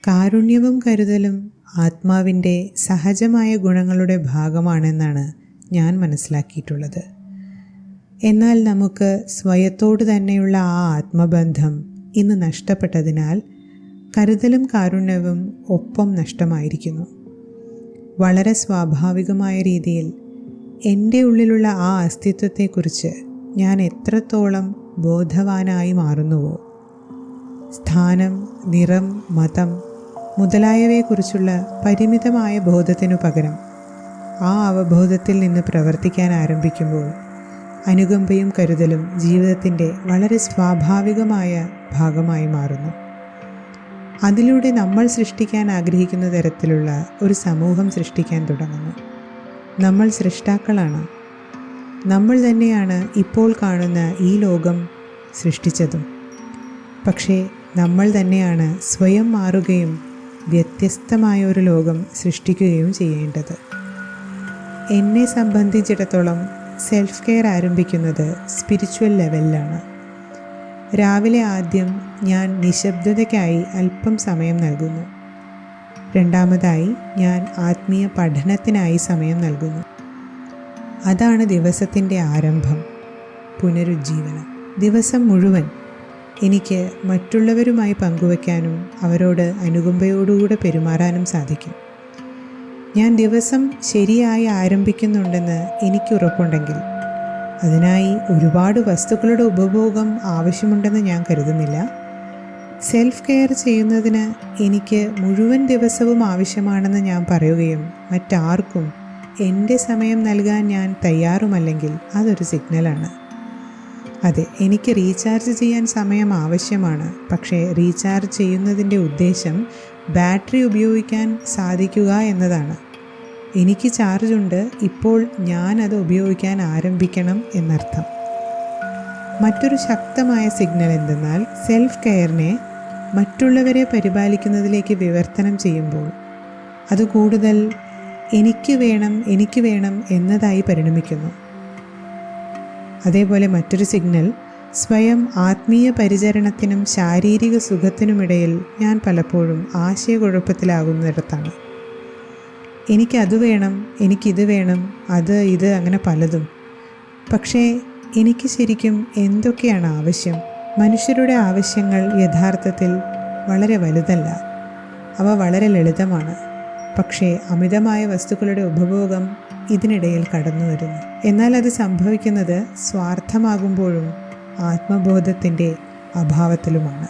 കാരുണ്യവും കരുതലും ആത്മാവിൻ്റെ സഹജമായ ഗുണങ്ങളുടെ ഭാഗമാണെന്നാണ് ഞാൻ മനസ്സിലാക്കിയിട്ടുള്ളത്. എന്നാൽ നമുക്ക് സ്വയത്തോട് തന്നെയുള്ള ആ ആത്മബന്ധം ഇന്ന് നഷ്ടപ്പെട്ടതിനാൽ കരുതലും കാരുണ്യവും ഒപ്പം നഷ്ടമായിരിക്കുന്നു. വളരെ സ്വാഭാവികമായ രീതിയിൽ എൻ്റെ ഉള്ളിലുള്ള ആ അസ്തിത്വത്തെക്കുറിച്ച് ഞാൻ എത്രത്തോളം ബോധവാനായി മാറുന്നുവോ, സ്ഥാനം, നിറം, മതം മുതലായവയെക്കുറിച്ചുള്ള പരിമിതമായ ബോധത്തിനു പകരം ആ അവബോധത്തിൽ നിന്ന് പ്രവർത്തിക്കാൻ ആരംഭിക്കുമ്പോൾ അനുകമ്പയും കരുതലും ജീവിതത്തിൻ്റെ വളരെ സ്വാഭാവികമായ ഭാഗമായി മാറുന്നു. അതിലൂടെ നമ്മൾ സൃഷ്ടിക്കാൻ ആഗ്രഹിക്കുന്ന തരത്തിലുള്ള ഒരു സമൂഹം സൃഷ്ടിക്കാൻ തുടങ്ങുന്നു. നമ്മൾ സൃഷ്ടാക്കളാണ്. നമ്മൾ തന്നെയാണ് ഇപ്പോൾ കാണുന്ന ഈ ലോകം സൃഷ്ടിച്ചതും. പക്ഷേ നമ്മൾ തന്നെയാണ് സ്വയം മാറുകയും വ്യത്യസ്തമായ ഒരു ലോകം സൃഷ്ടിക്കുകയും ചെയ്യേണ്ടത്. എന്നെ സംബന്ധിച്ചിടത്തോളം സെൽഫ് കെയർ ആരംഭിക്കുന്നത് സ്പിരിച്വൽ ലെവലിലാണ്. രാവിലെ ആദ്യം ഞാൻ നിശബ്ദതയ്ക്കായി അല്പം സമയം നൽകുന്നു. രണ്ടാമതായി ഞാൻ ആത്മീയ പഠനത്തിനായി സമയം നൽകുന്നു. അതാണ് ദിവസത്തിൻ്റെ ആരംഭം, പുനരുജ്ജീവനം. ദിവസം മുഴുവൻ എനിക്ക് മറ്റുള്ളവരുമായി പങ്കുവയ്ക്കാനും അവരോട് അനുകമ്പയോടുകൂടെ പെരുമാറാനും സാധിക്കും. ഞാൻ ദിവസം ശരിയായി ആരംഭിക്കുന്നുണ്ടെന്ന് എനിക്കുറപ്പുണ്ടെങ്കിൽ അതിനായി ഒരുപാട് വസ്തുക്കളുടെ ഉപഭോഗം ആവശ്യമുണ്ടെന്ന് ഞാൻ കരുതുന്നില്ല. സെൽഫ് കെയർ ചെയ്യുന്നതിന് എനിക്ക് മുഴുവൻ ദിവസവും ആവശ്യമാണെന്ന് ഞാൻ പറയുകയും മറ്റാർക്കും എൻ്റെ സമയം നൽകാൻ ഞാൻ തയ്യാറുമല്ലെങ്കിൽ അതൊരു സിഗ്നലാണ്. അതെ, എനിക്ക് റീചാർജ് ചെയ്യാൻ സമയം ആവശ്യമാണ്. പക്ഷേ റീചാർജ് ചെയ്യുന്നതിൻ്റെ ഉദ്ദേശം ബാറ്ററി ഉപയോഗിക്കാൻ സാധിക്കുക എന്നതാണ്. എനിക്ക് ചാർജുണ്ട്, ഇപ്പോൾ ഞാനത് ഉപയോഗിക്കാൻ ആരംഭിക്കണം എന്നർത്ഥം. മറ്റൊരു ശക്തമായ സിഗ്നൽ എന്തെന്നാൽ സെൽഫ് കെയറിനെ മറ്റുള്ളവരെ പരിപാലിക്കുന്നതിലേക്ക് വിവർത്തനം ചെയ്യുമ്പോൾ അത് കൂടുതൽ എനിക്ക് വേണം എന്നതായി പരിണമിക്കുന്നു. അതേപോലെ മറ്റൊരു സിഗ്നൽ സ്വയം ആത്മീയ പരിചരണത്തിനും ശാരീരിക സുഖത്തിനുമിടയിൽ ഞാൻ പലപ്പോഴും ആശയക്കുഴപ്പത്തിലാകുന്നിടത്താണ്. എനിക്കത് വേണം, എനിക്കിത് വേണം, ഇത് അങ്ങനെ പലതും. പക്ഷേ എനിക്ക് ശരിക്കും എന്തൊക്കെയാണ് ആവശ്യം? മനുഷ്യരുടെ ആവശ്യങ്ങൾ യഥാർത്ഥത്തിൽ വളരെ വലുതല്ല. അവ വളരെ ലളിതമാണ്. പക്ഷേ അമിതമായ വസ്തുക്കളുടെ ഉപഭോഗം ഇതിനിടയിൽ കടന്നു വരുന്നു. എന്നാൽ അത് സംഭവിക്കുന്നത് സ്വാർത്ഥമാകുമ്പോഴും ആത്മബോധത്തിൻ്റെ അഭാവത്തിലുമാണ്.